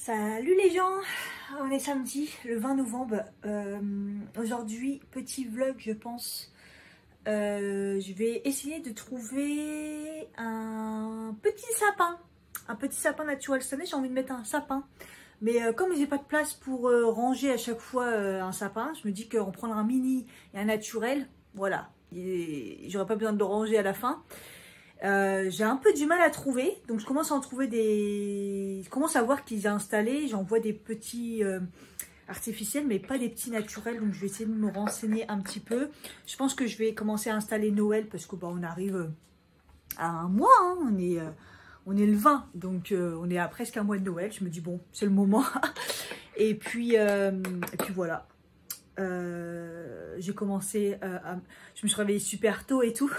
Salut les gens, on est samedi, le 20 novembre. Aujourd'hui, petit vlog je pense. Je vais essayer de trouver un petit sapin. Un petit sapin naturel. Cette année j'ai envie de mettre un sapin. Mais comme j'ai pas de place pour ranger à chaque fois un sapin, je me dis qu'en prendre un mini et un naturel, voilà. J'aurais pas besoin de le ranger à la fin. J'ai un peu du mal à trouver, donc je commence à en trouver je commence à voir qu'ils ont installé, j'en vois des petits artificiels, mais pas des petits naturels, donc je vais essayer de me renseigner un petit peu. Je pense que je vais commencer à installer Noël, parce que on arrive à un mois, hein, on est le 20, donc on est à presque un mois de Noël. Je me dis bon, c'est le moment. et puis voilà. J'ai commencé je me suis réveillée super tôt et tout.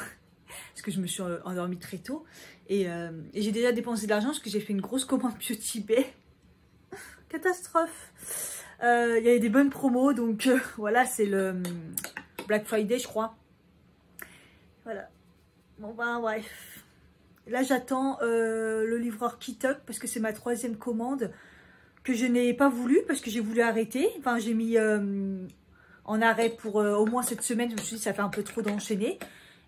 Parce que je me suis endormie très tôt. Et j'ai déjà dépensé de l'argent parce que j'ai fait une grosse commande Bio Tibet. Catastrophe. Il y avait des bonnes promos. Donc voilà, c'est le Black Friday, je crois. Voilà. Bon ben bref. Là j'attends le livreur Kitok parce que c'est ma 3e commande que je n'ai pas voulu parce que j'ai voulu arrêter. Enfin j'ai mis en arrêt pour au moins cette semaine. Je me suis dit ça fait un peu trop d'enchaîner.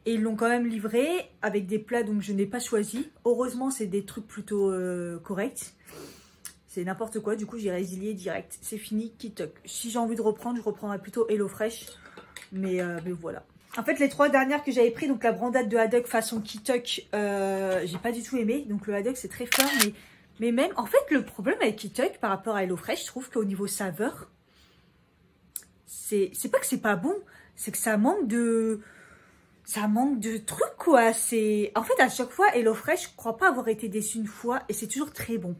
Et ils l'ont quand même livré avec des plats donc je n'ai pas choisi. Heureusement, c'est des trucs plutôt corrects. C'est n'importe quoi. Du coup, j'ai résilié direct. C'est fini, Kitok. Si j'ai envie de reprendre, je reprendrai plutôt HelloFresh. Mais voilà. En fait, les 3 dernières que j'avais pris, donc la brandade de haddock façon Kitok, j'ai pas du tout aimé. Donc le haddock, c'est très fort. Mais même, en fait, le problème avec Kitok par rapport à HelloFresh, je trouve qu'au niveau saveur, c'est pas que c'est pas bon. C'est que ça manque de trucs quoi. En fait à chaque fois HelloFresh, je crois pas avoir été déçue une fois et c'est toujours très bon,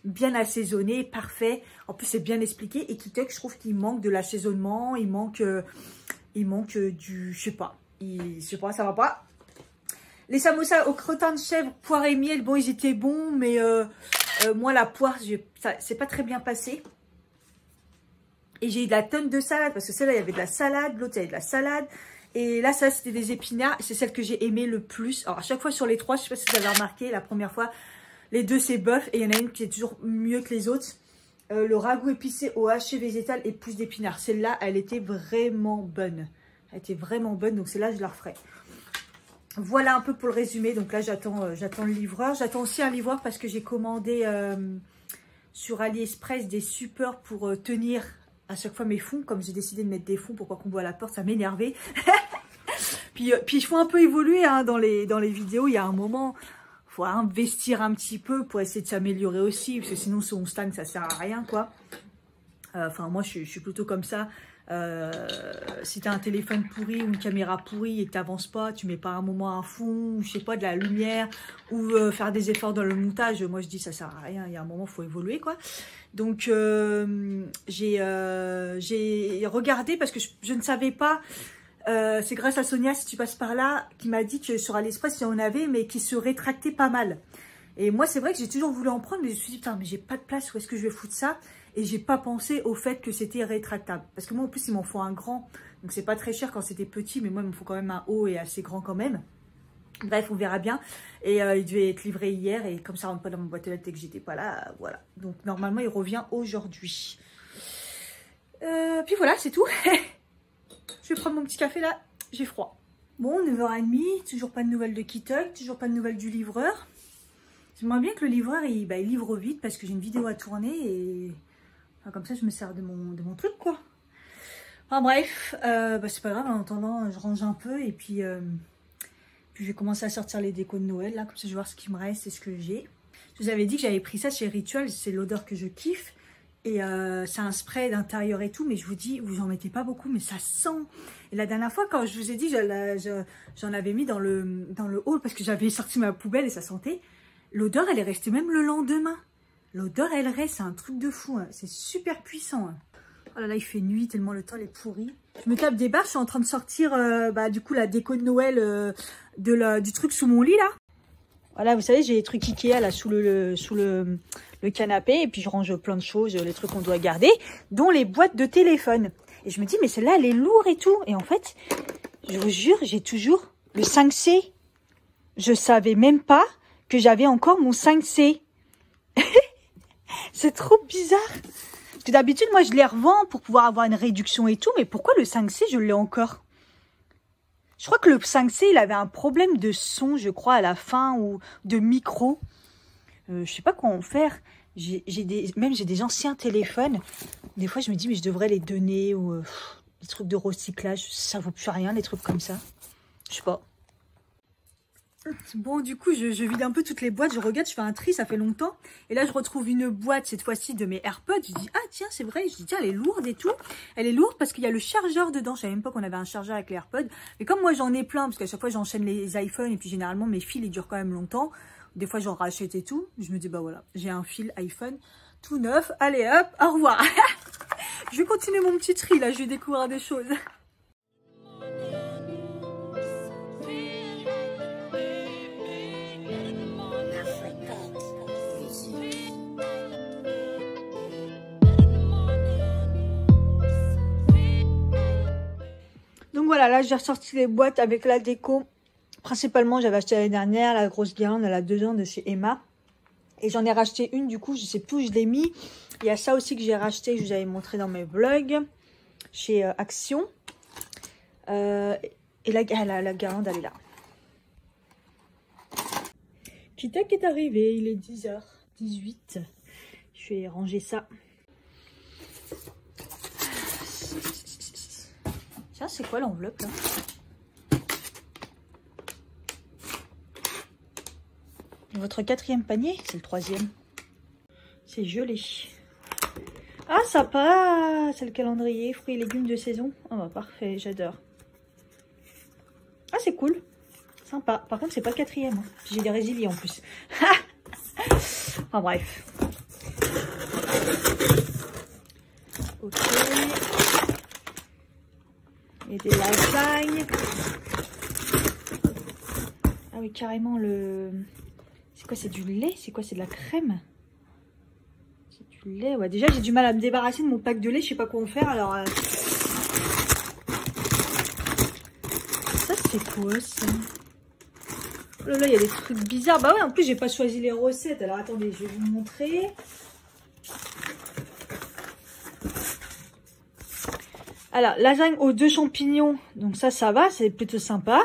bien assaisonné, parfait. En plus c'est bien expliqué. Et Kitok, je trouve qu'il manque de l'assaisonnement, il manque du je sais pas, ça va pas. Les samosas au crottin de chèvre, poire et miel, bon ils étaient bons mais moi la poire c'est pas très bien passé. Et j'ai eu de la tonne de salade parce que celle-là il y avait de la salade, l'autre il y avait de la salade. Et là, ça, c'était des épinards. C'est celle que j'ai aimé le plus. Alors, à chaque fois sur les 3, je sais pas si vous avez remarqué, la première fois, les 2, c'est bœuf. Et il y en a une qui est toujours mieux que les autres. Le ragoût épicé au haché végétal et plus d'épinards. Celle-là, elle était vraiment bonne. Elle était vraiment bonne. Donc, celle-là, je la referai. Voilà un peu pour le résumé. Donc là, j'attends le livreur. J'attends aussi un livreur parce que j'ai commandé sur AliExpress des suppeurs pour tenir à chaque fois mes fonds. Comme j'ai décidé de mettre des fonds pour pas qu'on voit à la porte, ça m'énervait. Puis je fais un peu évoluer hein, dans les vidéos. Il y a un moment, il faut investir un petit peu pour essayer de s'améliorer aussi. Parce que sinon, si on stagne, ça sert à rien, quoi. Enfin, moi, je suis plutôt comme ça. Si tu as un téléphone pourri ou une caméra pourrie et que tu n'avances pas, tu mets pas un moment à fond, je sais pas, de la lumière ou faire des efforts dans le montage. Moi, je dis ça sert à rien. Il y a un moment, il faut évoluer, quoi. Donc, j'ai regardé parce que je ne savais pas. C'est grâce à Sonia, si tu passes par là, qui m'a dit que sur AliExpress, il y en avait, mais qui se rétractaient pas mal. Et moi, c'est vrai que j'ai toujours voulu en prendre, mais je me suis dit, putain, mais j'ai pas de place, où est-ce que je vais foutre ça? Et j'ai pas pensé au fait que c'était rétractable. Parce que moi, en plus, il m'en faut un grand. Donc, c'est pas très cher quand c'était petit, mais moi, il me faut quand même un haut et assez grand quand même. Bref, on verra bien. Et il devait être livré hier, et comme ça rentre pas dans ma boîte aux lettres et que j'étais pas là, voilà. Donc, normalement, il revient aujourd'hui. Puis voilà, c'est tout. Je vais prendre mon petit café là, j'ai froid. Bon, 9h30, toujours pas de nouvelles de Kitok, toujours pas de nouvelles du livreur. J'aimerais bien que le livreur il livre vite parce que j'ai une vidéo à tourner et enfin, comme ça je me sers de mon truc quoi. Enfin bref, c'est pas grave, en attendant je range un peu et puis je vais commencer à sortir les décos de Noël là, comme ça je vais voir ce qui me reste et ce que j'ai. Je vous avais dit que j'avais pris ça chez Ritual, c'est l'odeur que je kiffe. Et c'est un spray d'intérieur et tout, mais je vous dis, vous en mettez pas beaucoup, mais ça sent. Et la dernière fois, quand je vous ai dit, j'en avais mis dans le hall parce que j'avais sorti ma poubelle et ça sentait. L'odeur, elle est restée même le lendemain. L'odeur, elle reste, c'est un truc de fou. Hein. C'est super puissant. Hein. Oh là là, il fait nuit tellement le temps est pourri. Je me tape des barres, je suis en train de sortir du coup la déco de Noël du truc sous mon lit là. Voilà, vous savez, j'ai les trucs Ikea là sous le canapé. Et puis, je range plein de choses, les trucs qu'on doit garder, dont les boîtes de téléphone. Et je me dis, mais celle-là, elle est lourde et tout. Et en fait, je vous jure, j'ai toujours le 5C. Je savais même pas que j'avais encore mon 5C. C'est trop bizarre. Parce que d'habitude, moi, je les revends pour pouvoir avoir une réduction et tout. Mais pourquoi le 5C, je l'ai encore? Je crois que le 5C, il avait un problème de son, je crois, à la fin, ou de micro. Je sais pas quoi en faire. Même j'ai des anciens téléphones. Des fois, je me dis, mais je devrais les donner, ou des trucs de recyclage. Ça vaut plus rien, les trucs comme ça. Je sais pas. Bon, du coup, je vide un peu toutes les boîtes. Je regarde, je fais un tri, ça fait longtemps. Et là, je retrouve une boîte, cette fois-ci, de mes AirPods. Je dis, ah tiens, c'est vrai. Je dis, tiens, elle est lourde et tout. Elle est lourde parce qu'il y a le chargeur dedans. Je savais même pas qu'on avait un chargeur avec les AirPods. Mais comme moi, j'en ai plein, parce qu'à chaque fois, j'enchaîne les iPhones. Et puis, généralement, mes fils, ils durent quand même longtemps. Des fois, j'en rachète et tout. Je me dis, bah voilà, j'ai un fil iPhone tout neuf. Allez, hop, au revoir. Je vais continuer mon petit tri, là. Je vais découvrir des choses. Donc voilà, là j'ai ressorti les boîtes avec la déco. Principalement, j'avais acheté l'année dernière la grosse guirlande à la 2 ans de chez Emma. Et j'en ai racheté une, du coup, je sais plus où je l'ai mis. Il y a ça aussi que j'ai racheté, je vous avais montré dans mes vlogs, chez Action. Et la guirlande, elle est là. Kita qui est arrivé, il est 10h18. Je vais ranger ça. Tiens, c'est quoi l'enveloppe là? Votre 4e panier, c'est le 3e. C'est gelé. Ah, sympa! C'est le calendrier, fruits et légumes de saison. Ah bah parfait, j'adore. Ah, c'est cool. Sympa. Par contre, c'est pas le 4e. Hein. J'ai des résiliés en plus. Enfin bref. Ok. Et des lasagnes. Ah oui, carrément le... C'est quoi? C'est du lait? C'est quoi? C'est de la crème? C'est du lait. Ouais, déjà, j'ai du mal à me débarrasser de mon pack de lait. Je sais pas quoi en faire. Alors, ça, c'est quoi ça? Oh là là, il y a des trucs bizarres. Bah ouais, en plus, j'ai pas choisi les recettes. Alors, attendez, je vais vous montrer. Alors, lasagne aux 2 champignons. Donc ça va, c'est plutôt sympa.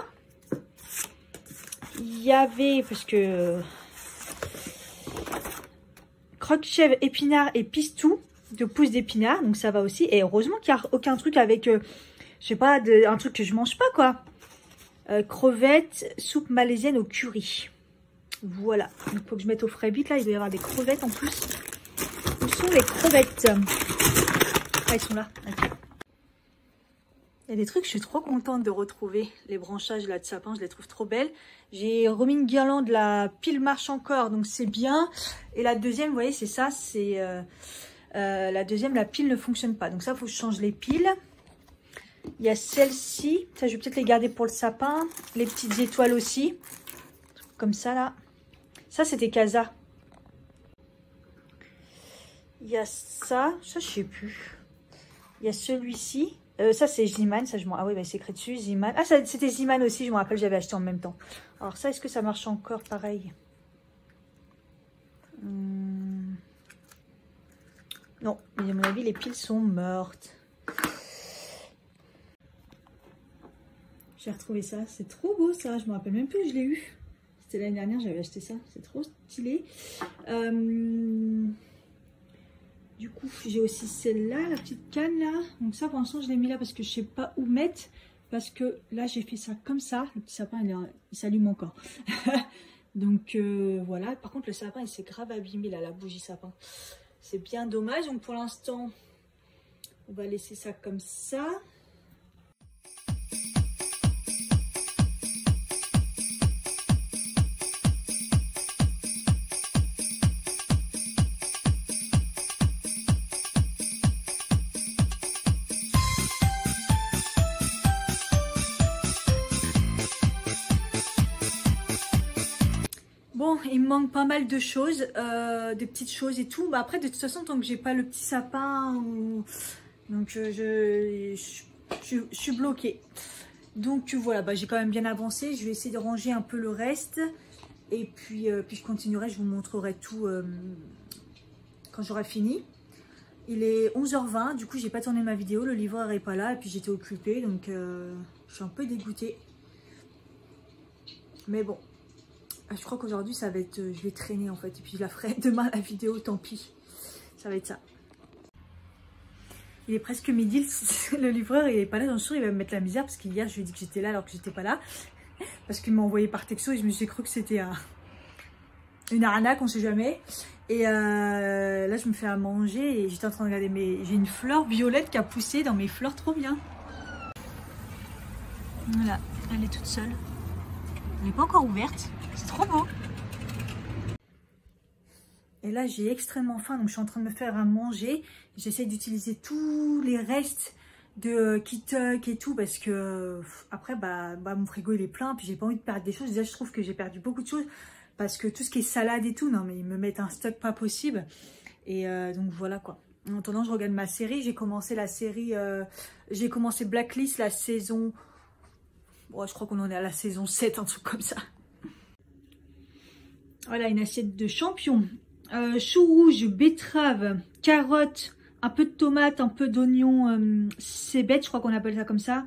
Il y avait, parce que... croque-chèvre, épinards et pistou de pousses d'épinards. Donc ça va aussi. Et heureusement qu'il n'y a aucun truc avec, je sais pas, un truc que je mange pas, quoi. Crevettes, soupe malaisienne au curry. Voilà. Il faut que je mette au frais vite, là. Il doit y avoir des crevettes en plus. Où sont les crevettes? Ah, ils sont là. Okay. Il y a des trucs, je suis trop contente de retrouver. Les branchages là de sapin, je les trouve trop belles. J'ai remis une guirlande, la pile marche encore, donc c'est bien. Et la deuxième, vous voyez, c'est ça, c'est la deuxième, la pile ne fonctionne pas. Donc ça, il faut que je change les piles. Il y a celle-ci, ça je vais peut-être les garder pour le sapin. Les petites étoiles aussi, comme ça là. Ça, c'était Casa. Il y a ça je sais plus. Il y a celui-ci. Ça c'est Ziman, ça je m'en... Ah oui, bah, c'est écrit dessus, Ziman. Ah, c'était Ziman aussi, je me rappelle, j'avais acheté en même temps. Alors ça, est-ce que ça marche encore pareil? Non, mais à mon avis, les piles sont mortes. J'ai retrouvé ça, c'est trop beau ça, je me rappelle même plus où je l'ai eu. C'était l'année dernière, j'avais acheté ça, c'est trop stylé. Du coup, j'ai aussi celle-là, la petite canne là. Donc ça, pour l'instant, je l'ai mis là parce que je sais pas où mettre. Parce que là, j'ai fait ça comme ça. Le petit sapin, il s'allume encore. Donc voilà. Par contre, le sapin, il s'est grave abîmé là, la bougie sapin. C'est bien dommage. Donc pour l'instant, on va laisser ça comme ça. Bon, il me manque pas mal de choses, des petites choses et tout. Bah après, de toute façon, tant que j'ai pas le petit sapin, donc je suis bloquée. Donc voilà, bah, j'ai quand même bien avancé. Je vais essayer de ranger un peu le reste. Et puis je continuerai, je vous montrerai tout quand j'aurai fini. Il est 11h20, du coup j'ai pas tourné ma vidéo, le livreur est pas là et puis j'étais occupée, donc je suis un peu dégoûtée. Mais bon, je crois qu'aujourd'hui ça va être, je vais traîner en fait, et puis je la ferai demain la vidéo, tant pis. Ça va être ça. Il est presque midi, le livreur il est pas là, dans le jour il va me mettre la misère parce qu'hier je lui ai dit que j'étais là alors que j'étais pas là. Parce qu'il m'a envoyé par texto et je me suis cru que c'était une arnaque, on sait jamais. Et là je me fais à manger et j'étais en train de regarder j'ai une fleur violette qui a poussé dans mes fleurs, trop bien. Voilà, elle est toute seule. Elle n'est pas encore ouverte, c'est trop beau. Et là j'ai extrêmement faim, donc je suis en train de me faire à manger. J'essaie d'utiliser tous les restes de Kittuk et tout parce que après mon frigo il est plein, puis j'ai pas envie de perdre des choses. Déjà je trouve que j'ai perdu beaucoup de choses parce que tout ce qui est salade et tout, non mais ils me mettent un stock pas possible. Et donc voilà quoi. En attendant je regarde ma série, j'ai commencé la série, j'ai commencé Blacklist la saison, je crois qu'on en est à la saison 7, un truc comme ça. Voilà une assiette de champignons, choux rouges, betteraves, carottes, un peu de tomates, un peu d'oignons, cébettes, je crois qu'on appelle ça comme ça.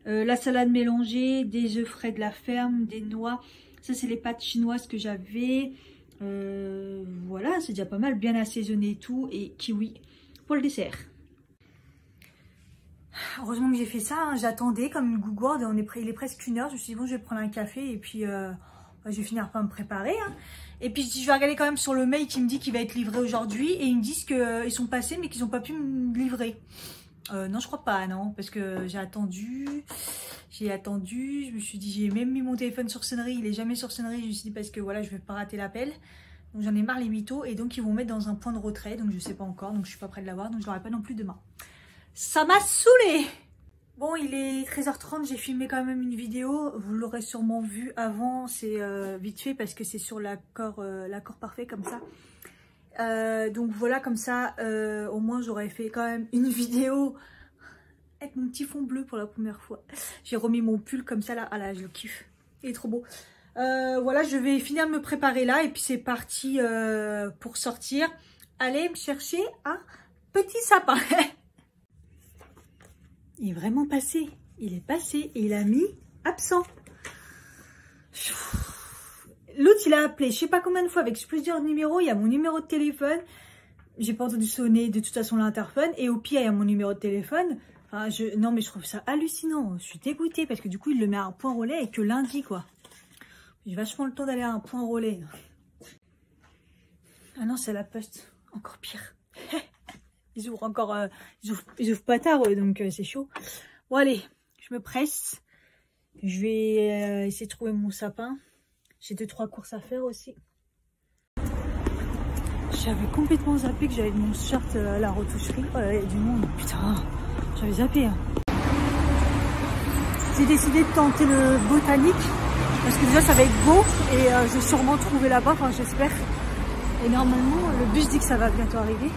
La salade mélangée, des œufs frais de la ferme, des noix. Ça, c'est les pâtes chinoises que j'avais. Voilà, c'est déjà pas mal, bien assaisonné et tout. Et kiwi pour le dessert. Heureusement que j'ai fait ça, hein. J'attendais comme une gougourde. Il est presque 1h. Je me suis dit, bon, je vais prendre un café et puis je vais finir par me préparer. Hein. Et puis je vais regarder quand même sur le mail qui me dit qu'il va être livré aujourd'hui. Et ils me disent qu'ils sont passés mais qu'ils n'ont pas pu me livrer. Non, je crois pas, non. Parce que j'ai attendu. Je me suis dit, j'ai même mis mon téléphone sur sonnerie. Il est jamais sur sonnerie. Je me suis dit parce que voilà, je vais pas rater l'appel. Donc j'en ai marre les mythos. Et donc ils vont mettre dans un point de retrait. Donc je sais pas encore. Donc je suis pas prête de l'avoir. Donc je l'aurai pas non plus demain. Ça m'a saoulée. Bon, il est 13h30, j'ai filmé quand même une vidéo, vous l'aurez sûrement vu avant, c'est vite fait parce que c'est sur l'accord parfait comme ça. Donc voilà, comme ça, au moins j'aurais fait quand même une vidéo avec mon petit fond bleu pour la première fois. J'ai remis mon pull comme ça là, ah là je le kiffe, il est trop beau. Voilà, je vais finir de me préparer là et puis c'est parti pour sortir. Allez me chercher un petit sapin. Il est vraiment passé. Il est passé et il a mis absent. L'autre, il a appelé je sais pas combien de fois avec plusieurs numéros. Il y a mon numéro de téléphone. J'ai pas entendu sonner de toute façon l'interphone. Et au pire, il y a mon numéro de téléphone. Enfin, non, mais je trouve ça hallucinant. Je suis dégoûtée parce que du coup, il le met à un point relais et que lundi, quoi. J'ai vachement le temps d'aller à un point relais. Ah non, c'est la poste. Encore pire. Ils ouvrent encore, ils ouvrent pas tard, donc c'est chaud. Bon allez, je me presse. Je vais essayer de trouver mon sapin. J'ai 2-3 courses à faire aussi. J'avais complètement zappé que j'avais mon shirt à la retoucherie. Oh là, il y a du monde, putain, j'avais zappé. Hein. J'ai décidé de tenter le botanique. Parce que déjà ça va être beau et je vais sûrement trouver là-bas, enfin j'espère. Et normalement, le bus dit que ça va bientôt arriver.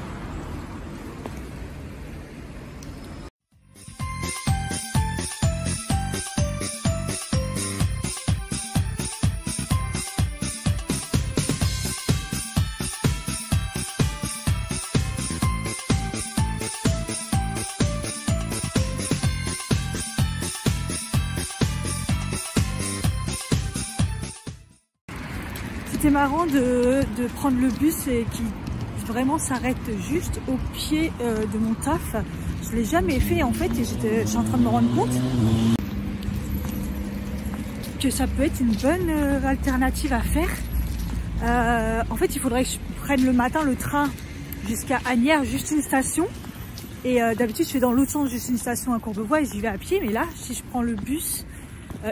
C'était marrant de prendre le bus et qui vraiment s'arrête juste au pied de mon taf. Je ne l'ai jamais fait en fait et je suis en train de me rendre compte que ça peut être une bonne alternative à faire. En fait, il faudrait que je prenne le matin le train jusqu'à Asnières, juste une station. Et d'habitude, je fais dans l'autre sens, juste une station à Courbevoie et j'y vais à pied. Mais là, si je prends le bus,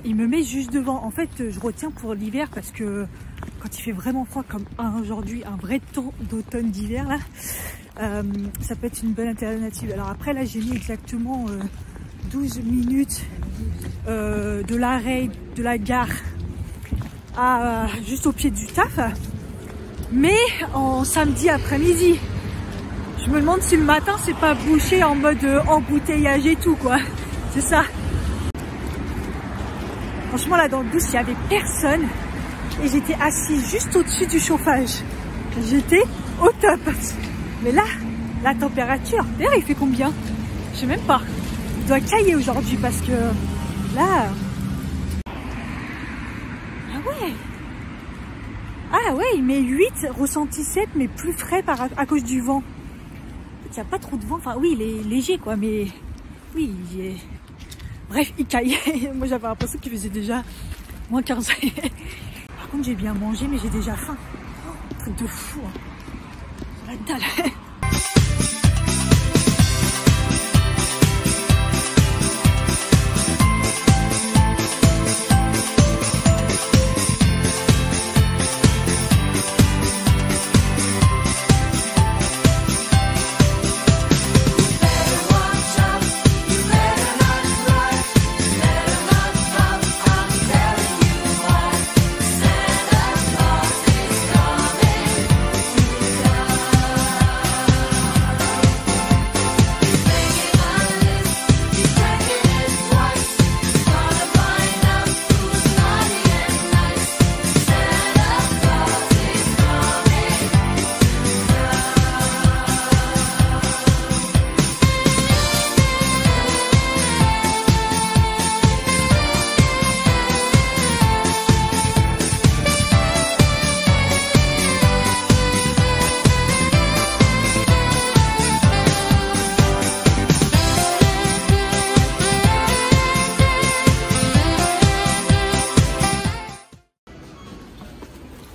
il me met juste devant. En fait, je retiens pour l'hiver parce que quand il fait vraiment froid comme aujourd'hui, un vrai temps d'automne d'hiver là, ça peut être une bonne alternative. Alors après là, j'ai mis exactement 12 minutes de l'arrêt de la gare à juste au pied du taf, mais en samedi après-midi. Je me demande si le matin c'est pas bouché en mode embouteillage et tout quoi. C'est ça. Franchement là dans le bus il y avait personne et j'étais assise juste au-dessus du chauffage. J'étais au top. Mais là, la température, d'ailleurs il fait combien? Je sais même pas. Il doit cailler aujourd'hui parce que là... Ah ouais, il met 8, ressenti 7, mais plus frais à cause du vent. Il n'y a pas trop de vent, enfin oui, il est léger quoi, mais oui, bref, il caille. Moi j'avais l'impression qu'il faisait déjà moins 15. Par contre j'ai bien mangé, mais j'ai déjà faim. Oh, truc de fou, hein. La dalle.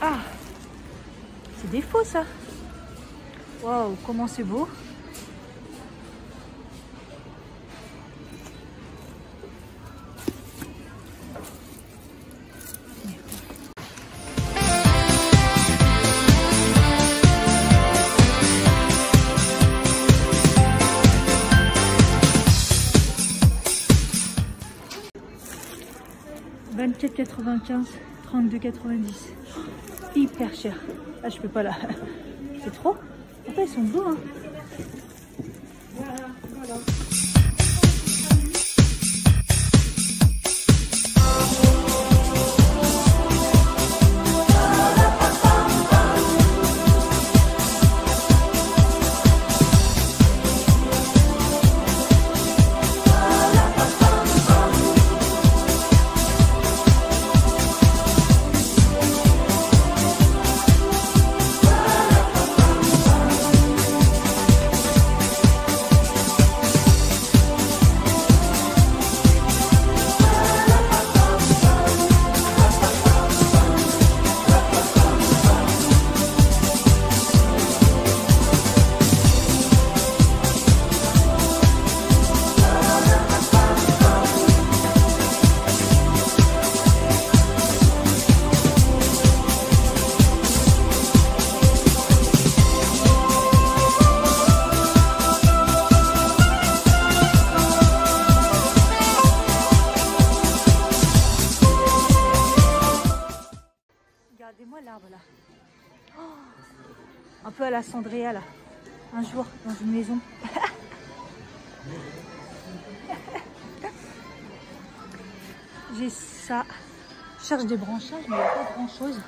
Ah, c'est des faux ça. Waouh, comment c'est beau. « 24,95 €, 32,90 €. Hyper cher. Ah, je peux pas là. C'est trop. Après, ils sont beaux, hein. Voilà. Regardez-moi l'arbre là. Oh, un peu à la Cendréa là. Un jour dans une maison. J'ai ça. Je cherche des branchages mais il n'y a pas grand chose.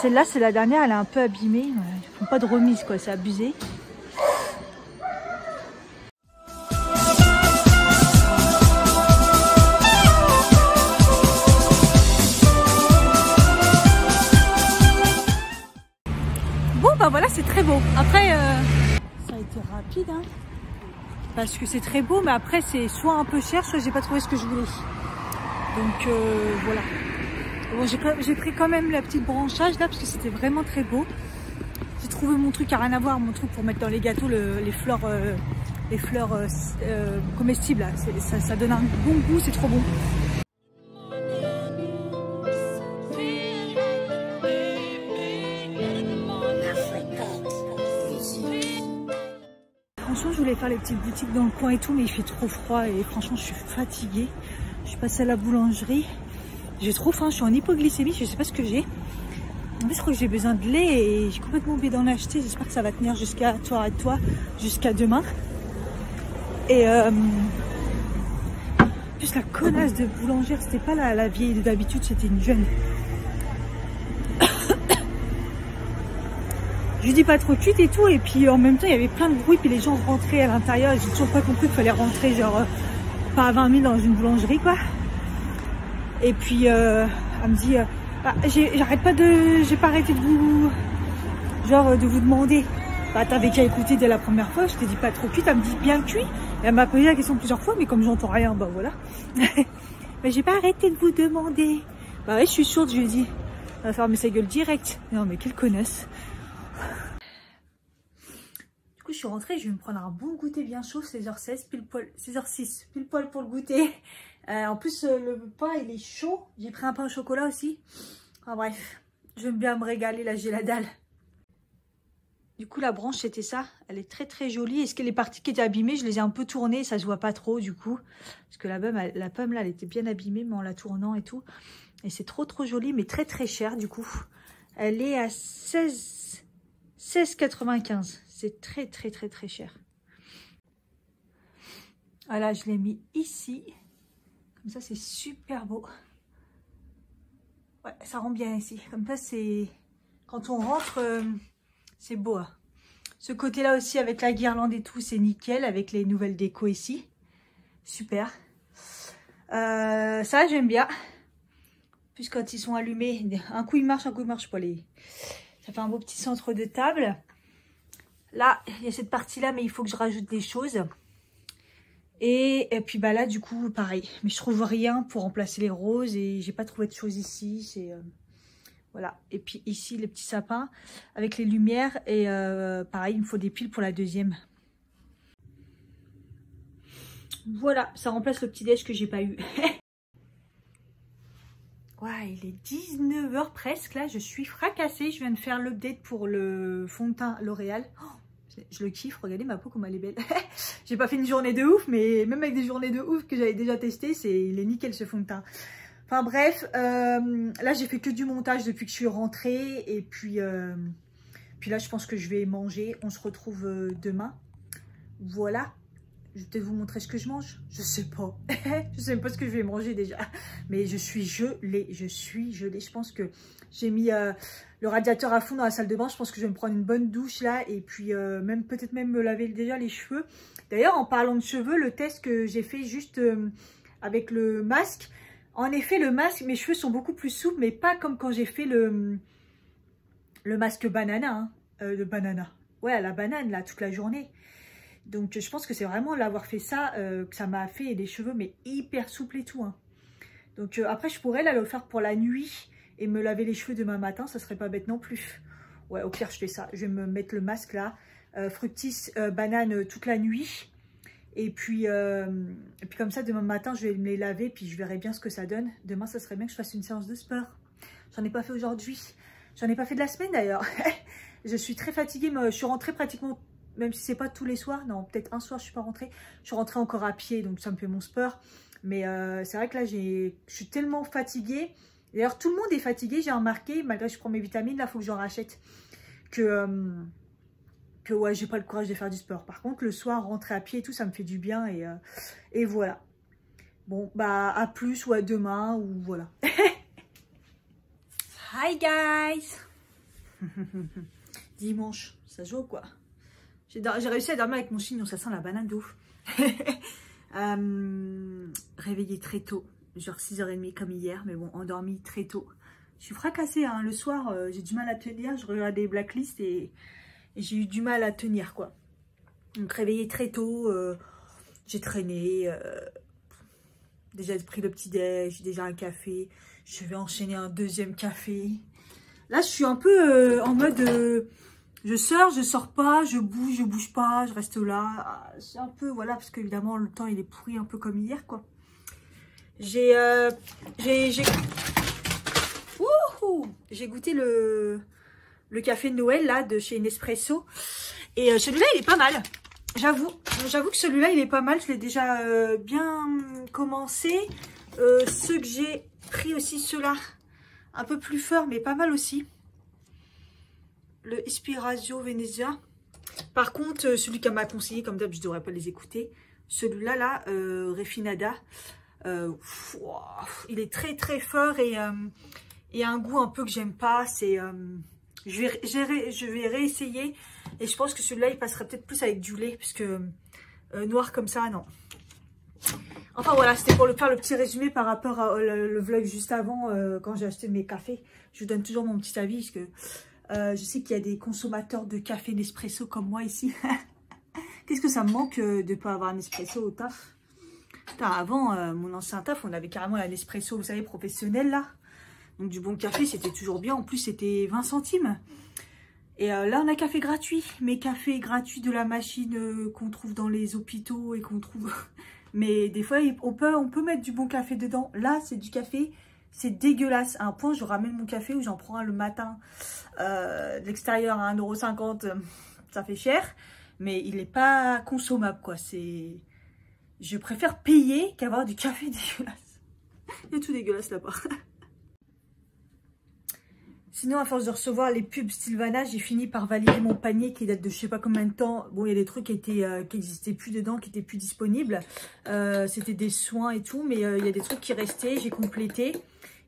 Celle-là c'est la dernière, elle est un peu abîmée. Ils font pas de remise quoi, c'est abusé. Bah voilà, c'est très beau. Après, ça a été rapide, hein, parce que c'est très beau, mais après c'est soit un peu cher, soit j'ai pas trouvé ce que je voulais. Donc voilà. Bon, j'ai pris quand même la petite branchage là, parce que c'était vraiment très beau. J'ai trouvé mon truc à rien à voir, mon truc pour mettre dans les gâteaux, les fleurs comestibles. Là. Ça donne un bon goût, c'est trop bon. Franchement, je voulais faire les petites boutiques dans le coin et tout, mais il fait trop froid et franchement, je suis fatiguée. Je suis passée à la boulangerie. J'ai trop faim, je suis en hypoglycémie, je sais pas ce que j'ai. En plus, je crois que j'ai besoin de lait et j'ai complètement oublié d'en acheter. J'espère que ça va tenir jusqu'à jusqu'à demain. Et plus la connasse de boulangère, c'était pas la vieille d'habitude, c'était une jeune. Je lui dis pas trop cuite et tout, et puis en même temps il y avait plein de bruit, puis les gens rentraient à l'intérieur, j'ai toujours pas compris qu'il fallait rentrer genre pas à 20 000 dans une boulangerie quoi. Et puis elle me dit bah, j'ai pas arrêté de vous de vous demander. Bah t'avais qu'à écouter dès la première fois, je t'ai dit pas trop cuite, elle me dit bien cuit. Et elle m'a posé la question plusieurs fois, mais comme j'entends rien, bah voilà. Mais j'ai pas arrêté de vous demander. Bah ouais, je suis sourde, je lui ai dit. Elle va fermer sa gueule direct. Non mais quelle connasse. Du coup je suis rentrée, je vais me prendre un bon goûter bien chaud, 16h16, pile poil, 16h06, pile poil pour le goûter. En plus le pain il est chaud, j'ai pris un pain au chocolat aussi. Enfin bref, je vais bien me régaler, là j'ai la dalle. Du coup la branche c'était ça, elle est très très jolie. Est-ce que les parties qui étaient abîmées, je les ai un peu tournées, ça se voit pas trop du coup. Parce que la pomme là elle était bien abîmée, mais en la tournant et tout. Et c'est trop trop joli, mais très très cher du coup. Elle est à 16,95. C'est très très très très cher. Voilà, je l'ai mis ici. Comme ça c'est super beau. Ouais, ça rend bien ici. Comme ça c'est... Quand on rentre... c'est beau. Hein. Ce côté-là aussi avec la guirlande et tout, c'est nickel avec les nouvelles décos ici. Super. Ça, j'aime bien. Plus quand ils sont allumés, un coup il marche pas. Ça fait un beau petit centre de table. Là, il y a cette partie-là, mais il faut que je rajoute des choses. Et puis bah là, du coup, pareil. Mais je trouve rien pour remplacer les roses et j'ai pas trouvé de choses ici. C'est... Voilà, et puis ici les petits sapins avec les lumières et pareil, il me faut des piles pour la deuxième. Voilà, ça remplace le petit déj que j'ai pas eu. Ouais, il est 19 h presque, là je suis fracassée, je viens de faire l'update pour le fond de teint L'Oréal. Oh, je le kiffe, regardez ma peau comme elle est belle. J'ai pas fait une journée de ouf, mais même avec des journées de ouf que j'avais déjà testé, il est nickel ce fond de teint. Enfin bref, là j'ai fait que du montage depuis que je suis rentrée et puis là je pense que je vais manger. On se retrouve demain. Voilà, je vais peut-être vous montrer ce que je mange. Je sais pas, je sais même pas ce que je vais manger déjà. Mais je suis gelée, Je pense que j'ai mis le radiateur à fond dans la salle de bain. Je pense que je vais me prendre une bonne douche là et puis peut-être même me laver déjà les cheveux. D'ailleurs en parlant de cheveux, le test que j'ai fait juste avec le masque. En effet, le masque, mes cheveux sont beaucoup plus souples, mais pas comme quand j'ai fait le masque banana. Hein, le banana. Ouais, la banane, là, toute la journée. Donc, je pense que c'est vraiment l'avoir fait ça, que ça m'a fait les cheveux, mais hyper souples et tout. Hein. Donc, après, je pourrais là, le faire pour la nuit et me laver les cheveux demain matin. Ça serait pas bête non plus. Ouais, au pire, je fais ça. Je vais me mettre le masque là. Fructis, banane toute la nuit. Et puis comme ça, demain matin, je vais me les laver, puis je verrai bien ce que ça donne. Demain, ça serait bien que je fasse une séance de sport. J'en ai pas fait aujourd'hui. J'en ai pas fait de la semaine d'ailleurs. Je suis très fatiguée, mais je suis rentrée pratiquement, même si c'est pas tous les soirs. Non, peut-être un soir, je suis pas rentrée. Je suis rentrée encore à pied, donc ça me fait mon sport. Mais c'est vrai que là, je suis tellement fatiguée. D'ailleurs, tout le monde est fatigué, j'ai remarqué. Malgré que je prends mes vitamines, là, il faut que j'en rachète. Que ouais, j'ai pas le courage de faire du sport. Par contre, le soir, rentrer à pied et tout, ça me fait du bien et voilà. Bon, bah, à plus ou à demain ou voilà. Hi guys. Dimanche, ça joue quoi? J'ai réussi à dormir avec mon chignon, ça sent la banane de ouf. Réveillé très tôt, genre 6h30 comme hier, mais bon, endormi très tôt. Je suis fracassée, hein. Le soir, j'ai du mal à tenir, je regardais Blacklist et j'ai eu du mal à tenir quoi. Donc réveillé très tôt, j'ai traîné, déjà pris le petit déj, déjà un café, je vais enchaîner un deuxième café. Là je suis un peu en mode je sors pas, je bouge pas, je reste là. C'est un peu voilà parce qu'évidemment le temps il est pourri un peu comme hier quoi. J'ai goûté le café de Noël là de chez Nespresso et celui-là il est pas mal, j'avoue que celui-là il est pas mal, je l'ai déjà bien commencé. Ceux que j'ai pris aussi, ceux-là un peu plus fort mais pas mal aussi, le Ispirazio Venezia. Par contre celui qu'elle m'a conseillé, comme d'hab je devrais pas les écouter, celui-là là, Refinada, il est très très fort et un goût un peu que j'aime pas, c'est Je vais réessayer. Et je pense que celui-là, il passerait peut-être plus avec du lait. Puisque noir comme ça, non. Enfin voilà, c'était pour faire le petit résumé par rapport à le vlog juste avant. Quand j'ai acheté mes cafés. Je vous donne toujours mon petit avis. Parce que je sais qu'il y a des consommateurs de café Nespresso comme moi ici. Qu'est-ce que ça me manque de ne pas avoir un Nespresso au taf. Putain, avant, mon ancien taf, on avait carrément la Nespresso, vous savez, professionnelle là. Donc du bon café, c'était toujours bien. En plus, c'était 20 centimes. Et là, on a café gratuit. Mais café gratuit de la machine qu'on trouve dans les hôpitaux et qu'on trouve... Mais des fois, on peut mettre du bon café dedans. Là, c'est du café, c'est dégueulasse. À un point, je ramène mon café ou j'en prends un le matin de l'extérieur à 1,50 €. Ça fait cher. Mais il n'est pas consommable, quoi. Je préfère payer qu'avoir du café dégueulasse. Il y a tout dégueulasse là-bas. Sinon, à force de recevoir les pubs Sylvana, j'ai fini par valider mon panier qui date de je sais pas combien de temps. Bon, il y a des trucs qui n'existaient plus dedans, qui étaient plus disponibles. C'était des soins et tout, mais il y a des trucs qui restaient. J'ai complété.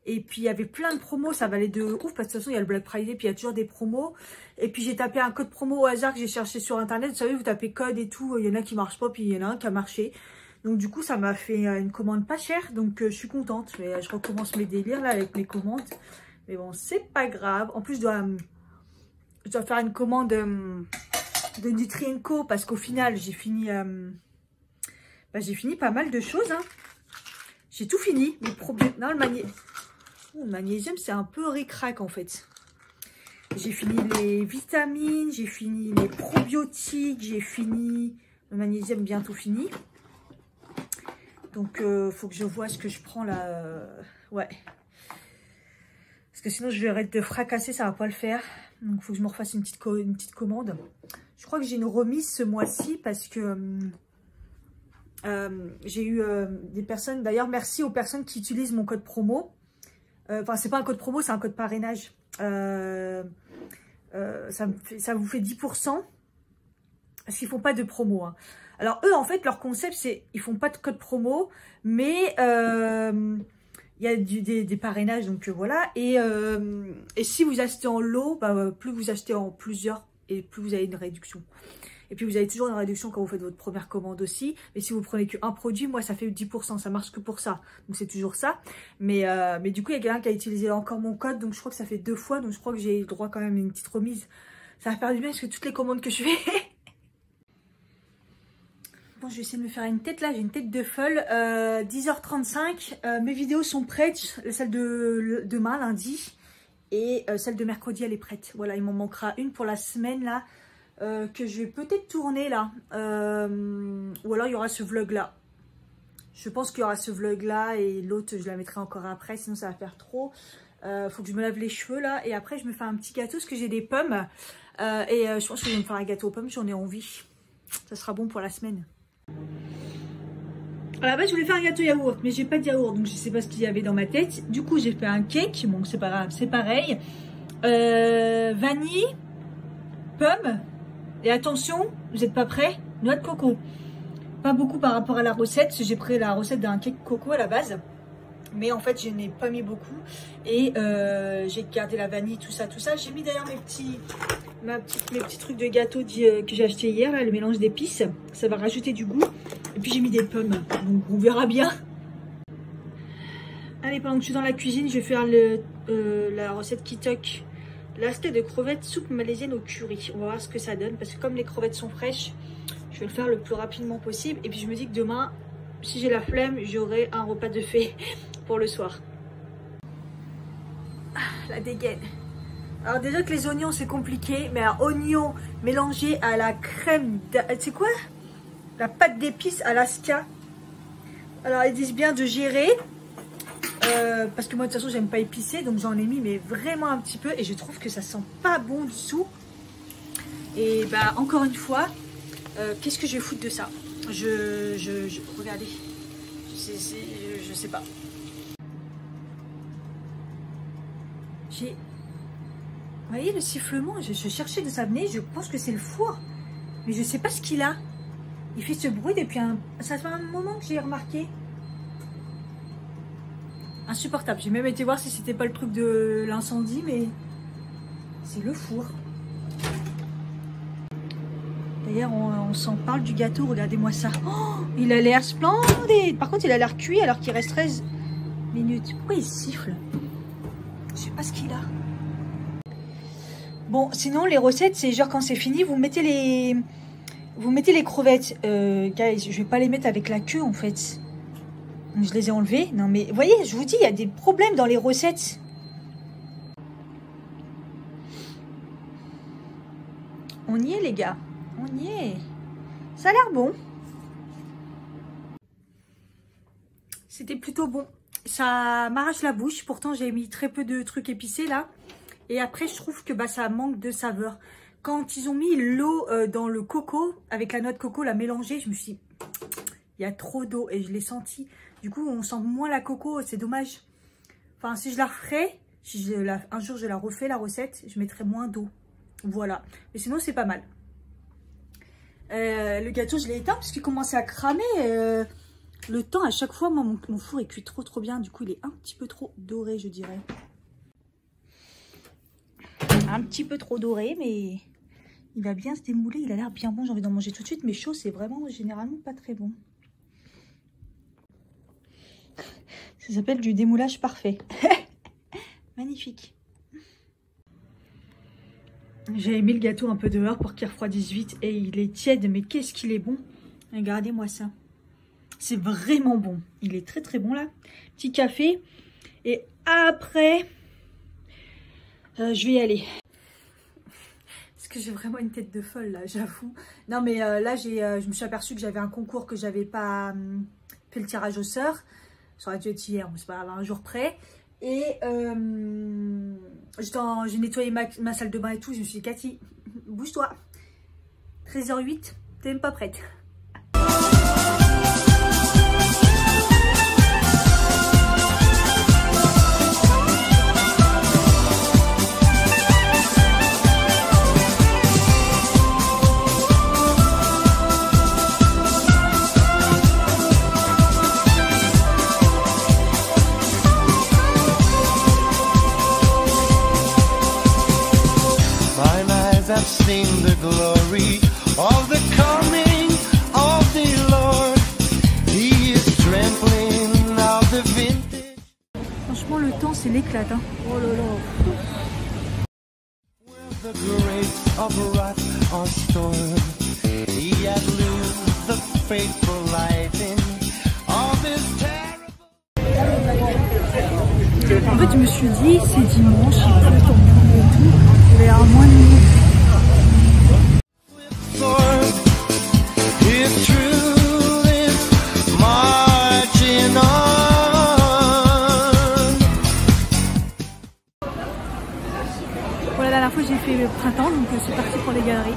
Et puis, il y avait plein de promos. Ça valait de ouf parce que de toute façon, il y a le Black Friday, puis il y a toujours des promos. Et puis, j'ai tapé un code promo au hasard que j'ai cherché sur Internet. Vous savez, vous tapez code et tout. Il y en a qui ne marchent pas, puis il y en a un qui a marché. Donc, du coup, ça m'a fait une commande pas chère. Donc, je suis contente. Mais je recommence mes délires là avec mes commandes. Mais bon, c'est pas grave. En plus, je dois faire une commande de Nutri&Co parce qu'au final, j'ai fini pas mal de choses. Hein. J'ai tout fini. Mais non, le magnésium, c'est un peu ric-rac en fait. J'ai fini les vitamines, j'ai fini les probiotiques, j'ai fini le magnésium bientôt fini. Donc, faut que je vois ce que je prends là. Ouais. Parce que sinon, je vais arrêter de fracasser, ça va pas le faire. Donc, il faut que je me refasse une petite commande. Je crois que j'ai une remise ce mois-ci parce que j'ai eu des personnes... D'ailleurs, merci aux personnes qui utilisent mon code promo. Enfin, c'est pas un code promo, c'est un code parrainage. Ça vous fait 10%. Parce qu'ils font pas de promo. Hein. Alors, eux, en fait, leur concept, c'est... Ils font pas de code promo, mais... il y a des parrainages, donc voilà. Et si vous achetez en lot, plus vous achetez en plusieurs, et plus vous avez une réduction. Et puis vous avez toujours une réduction quand vous faites votre première commande aussi. Mais si vous prenez qu'un produit, moi ça fait 10%, ça marche que pour ça. Donc c'est toujours ça. Mais du coup, il y a quelqu'un qui a utilisé encore mon code, donc je crois que ça fait 2 fois. Donc je crois que j'ai le droit quand même à une petite remise. Ça va faire du bien parce que toutes les commandes que je fais... Bon, je vais essayer de me faire une tête là, j'ai une tête de folle. 10h35, mes vidéos sont prêtes. Celle de demain, lundi, et celle de mercredi, elle est prête. Voilà, il m'en manquera une pour la semaine là, que je vais peut-être tourner là. Ou alors il y aura ce vlog là. Je pense qu'il y aura ce vlog là et l'autre, je la mettrai encore après, sinon ça va faire trop. Faut que je me lave les cheveux là, et après je me fais un petit gâteau parce que j'ai des pommes. Je pense que je vais me faire un gâteau aux pommes, j'en ai envie. Ça sera bon pour la semaine. À la base, je voulais faire un gâteau yaourt, mais j'ai pas de yaourt, donc je sais pas ce qu'il y avait dans ma tête. Du coup, j'ai fait un cake, bon, c'est pas grave, c'est pareil. Vanille, pommes, et attention, vous n'êtes pas prêts, noix de coco. Pas beaucoup par rapport à la recette, parce que j'ai pris la recette d'un cake coco à la base. Mais en fait, je n'ai pas mis beaucoup. Et j'ai gardé la vanille, tout ça, tout ça. J'ai mis d'ailleurs mes petits trucs de gâteau que j'ai acheté hier, là, le mélange d'épices. Ça va rajouter du goût. Et puis j'ai mis des pommes. Donc on verra bien. Allez, pendant que je suis dans la cuisine, je vais faire la recette Kitok. La steak de crevettes soupe malaisienne au curry. On va voir ce que ça donne. Parce que comme les crevettes sont fraîches, je vais le faire le plus rapidement possible. Et puis je me dis que demain, si j'ai la flemme, j'aurai un repas de fée pour le soir. Ah, la dégaine. Alors déjà que les oignons c'est compliqué, mais un oignon mélangé à la crème, c'est quoi? La pâte d'épices Alaska. Alors ils disent bien de gérer, parce que moi de toute façon j'aime pas épicé, donc j'en ai mis mais vraiment un petit peu et je trouve que ça sent pas bon du tout. Et bah encore une fois, qu'est-ce que je vais foutre de ça? Regardez, je sais pas. Vous voyez le sifflement, je cherchais de s'amener, je pense que c'est le four, mais je sais pas ce qu'il a. Il fait ce bruit depuis ça fait un moment que j'ai remarqué. Insupportable, j'ai même été voir si c'était pas le truc de l'incendie, mais C'est le four. D'ailleurs, on s'en parle du gâteau. Regardez-moi ça. Oh, il a l'air splendide. Par contre, il a l'air cuit alors qu'il reste 13 minutes. Pourquoi il siffle? Je sais pas ce qu'il a. Bon, sinon, les recettes, c'est genre quand c'est fini, vous mettez les crevettes. Guys, je vais pas les mettre avec la queue, en fait. Je les ai enlevées. Non, mais vous voyez, je vous dis, il y a des problèmes dans les recettes. On y est, les gars. On y est. Ça a l'air bon. C'était plutôt bon. Ça m'arrache la bouche. Pourtant, j'ai mis très peu de trucs épicés, là. Et après, je trouve que bah, ça manque de saveur. Quand ils ont mis l'eau dans le coco, avec la noix de coco, la mélanger, je me suis dit, il y a trop d'eau. Et je l'ai senti. Du coup, on sent moins la coco. C'est dommage. Enfin, si je la referais, si un jour je la refais, la recette, je mettrais moins d'eau. Voilà. Mais sinon, c'est pas mal. Le gâteau, je l'ai éteint parce qu'il commençait à cramer. Le temps, à chaque fois, moi, mon four est cuit trop bien. Du coup, il est un petit peu trop doré, je dirais. Un petit peu trop doré, mais il va bien se démouler. Il a l'air bien bon. J'ai envie d'en manger tout de suite. Mais chaud, c'est vraiment généralement pas très bon. Ça s'appelle du démoulage parfait. Magnifique. J'ai mis le gâteau un peu dehors pour qu'il refroidisse vite. Et il est tiède, mais qu'est-ce qu'il est bon. Regardez-moi ça. C'est vraiment bon. Il est très bon là. Petit café. Et après, je vais y aller. Parce que j'ai vraiment une tête de folle là, j'avoue. Non mais là, je me suis aperçue que j'avais un concours que j'avais pas fait le tirage au sort. Ça aurait dû être hier, mais c'est pas grave, un jour près. Et j'ai nettoyé ma salle de bain et tout. Je me suis dit, Cathy, bouge-toi. 13h08, t'es même pas prête. I've seen the glory of the coming of the Lord. He is trampling out the vintage. Franchement, le temps, c'est l'éclate. Hein. Oh là là. Where the grapes of wrath are stored, he had loosed the faithful lighting of his terrible. En fait, je me suis dit, c'est dimanche, il pleut tant et tout. Il va y avoir moins de monde. Voilà, la dernière fois j'ai fait le printemps, donc c'est parti pour les galeries.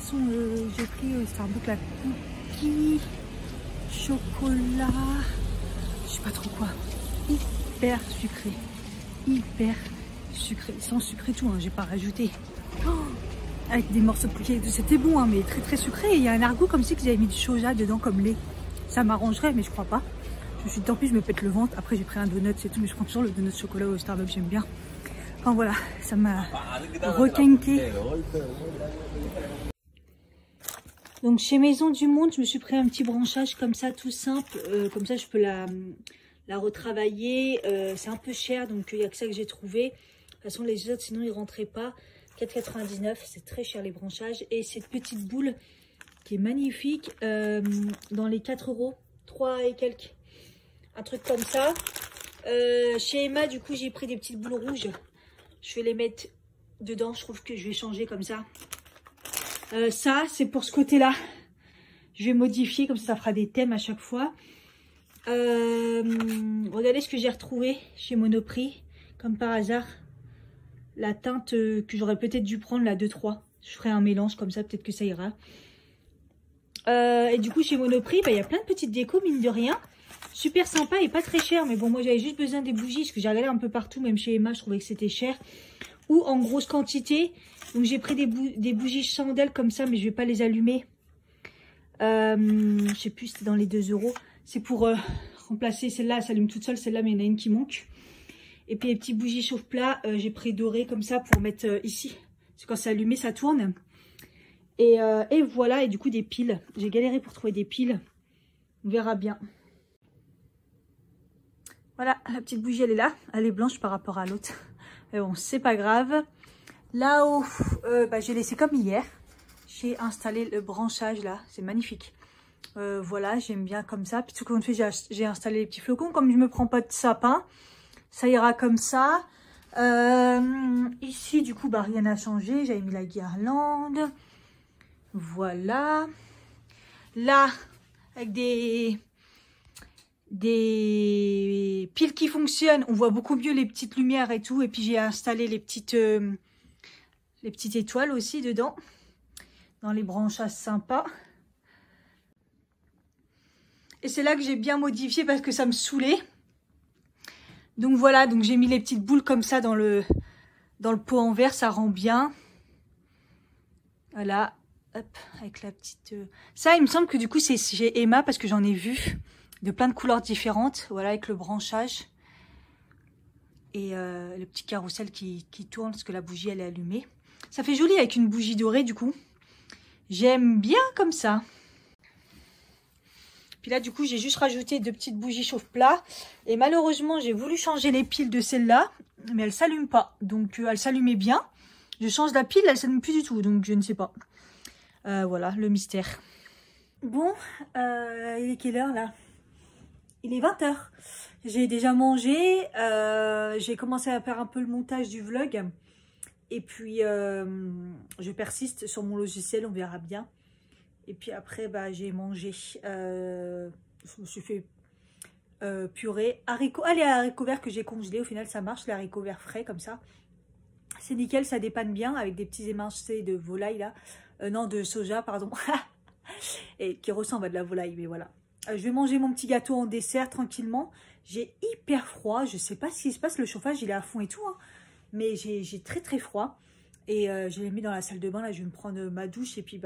façon, j'ai pris au Starbucks la cookie chocolat, je sais pas trop quoi, hyper sucré, sans sucre et tout, hein, j'ai pas rajouté. Oh, avec des morceaux de cookies, c'était bon, hein, mais très sucré. Et il y a un argot comme si que j'avais mis du soja dedans comme lait. Ça m'arrangerait, mais je crois pas. Je me suis dit, tant pis, je me pète le ventre. Après, j'ai pris un donut, c'est tout, mais je prends toujours le donut chocolat au Starbucks, j'aime bien. Enfin voilà, ça m'a requinqué. Donc chez Maison du Monde, je me suis pris un petit branchage comme ça, tout simple. Comme ça, je peux la retravailler. C'est un peu cher, donc il n'y a que ça que j'ai trouvé. De toute façon, les autres, sinon, ils ne rentraient pas. 4,99 €, c'est très cher les branchages. Et cette petite boule qui est magnifique, dans les 4 €, 3 et quelques. Un truc comme ça. Chez Emma, du coup, j'ai pris des petites boules rouges. Je vais les mettre dedans. Je trouve que je vais changer comme ça. Ça, c'est pour ce côté-là. Je vais modifier, comme ça fera des thèmes à chaque fois. Regardez ce que j'ai retrouvé chez Monoprix, comme par hasard. La teinte que j'aurais peut-être dû prendre, la 2-3. Je ferai un mélange comme ça, peut-être que ça ira. Et du coup, chez Monoprix, il y a plein de petites décos, mine de rien. Super sympa et pas très cher. Mais bon, moi, j'avais juste besoin des bougies, parce que j'ai regardé un peu partout, même chez Emma, je trouvais que c'était cher. Ou en grosse quantité. Donc j'ai pris des bougies chandelles comme ça, mais je vais pas les allumer. Je sais plus, c'était dans les 2 €. C'est pour remplacer celle-là, elle s'allume toute seule. Celle-là, mais il y en a une qui manque. Et puis les petites bougies chauffe-plat, j'ai pris doré comme ça pour mettre ici. Parce que quand c'est allumé, ça tourne. Et voilà, et du coup des piles. J'ai galéré pour trouver des piles. On verra bien. Voilà, la petite bougie, elle est là. Elle est blanche par rapport à l'autre. Mais bon, c'est pas grave. Là-haut, j'ai laissé comme hier. J'ai installé le branchage là. C'est magnifique. Voilà, j'aime bien comme ça. Puis tout comme fait, j'ai installé les petits flocons. Comme je me prends pas de sapin, ça ira comme ça. Ici, du coup, rien n'a changé. J'avais mis la guirlande. Voilà. Là, avec des piles qui fonctionnent, on voit beaucoup mieux les petites lumières et tout. Et puis j'ai installé les petites étoiles aussi dedans, dans les branchages sympas. Et c'est là que j'ai bien modifié parce que ça me saoulait. Donc voilà, donc j'ai mis les petites boules comme ça dans le pot en verre, ça rend bien. Voilà, hop, avec la petite... Ça, il me semble que du coup c'est chez Emma parce que j'en ai vu de plein de couleurs différentes. Voilà, avec le branchage. Et le petit carrousel qui tourne parce que la bougie elle est allumée. Ça fait joli avec une bougie dorée du coup. J'aime bien comme ça. Puis là du coup j'ai juste rajouté 2 petites bougies chauffe-plat. Et malheureusement j'ai voulu changer les piles de celle-là. Mais elle ne s'allume pas. Donc elle s'allumait bien. Je change la pile, elle ne s'allume plus du tout. Donc je ne sais pas. Voilà le mystère. Bon, il est quelle heure là? Il est 20 h. J'ai déjà mangé. J'ai commencé à faire un peu le montage du vlog. Et puis, je persiste sur mon logiciel, on verra bien. Et puis après, j'ai mangé. Je me suis fait purée. Haricots. Ah, les haricots verts que j'ai congelés, au final, ça marche. Les haricots verts frais, comme ça. C'est nickel, ça dépanne bien avec des petits émincés de volaille, là. Non, de soja, pardon. Et qui ressemble à de la volaille, mais voilà. Je vais manger mon petit gâteau en dessert, tranquillement. J'ai hyper froid. Je sais pas ce qui se passe. Le chauffage, il est à fond et tout, hein. Mais j'ai très froid. Et je l'ai mis dans la salle de bain. Là, je vais me prendre ma douche. Et puis,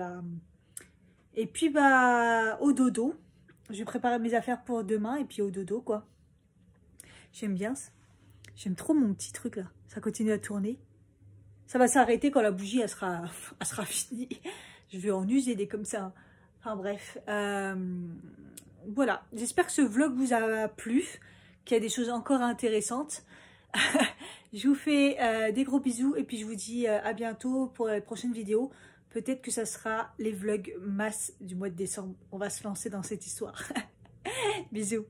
au dodo. Je vais préparer mes affaires pour demain. Et puis, au dodo, quoi. J'aime bien ça. J'aime trop mon petit truc, là. Ça continue à tourner. Ça va s'arrêter quand la bougie, elle sera finie. Je vais en user des comme ça. Enfin, bref. Voilà. J'espère que ce vlog vous a plu. Qu'il y a des choses encore intéressantes. Je vous fais des gros bisous et puis je vous dis à bientôt pour les prochaines vidéos. Peut-être que ça sera les vlogs masse du mois de décembre. On va se lancer dans cette histoire. Bisous.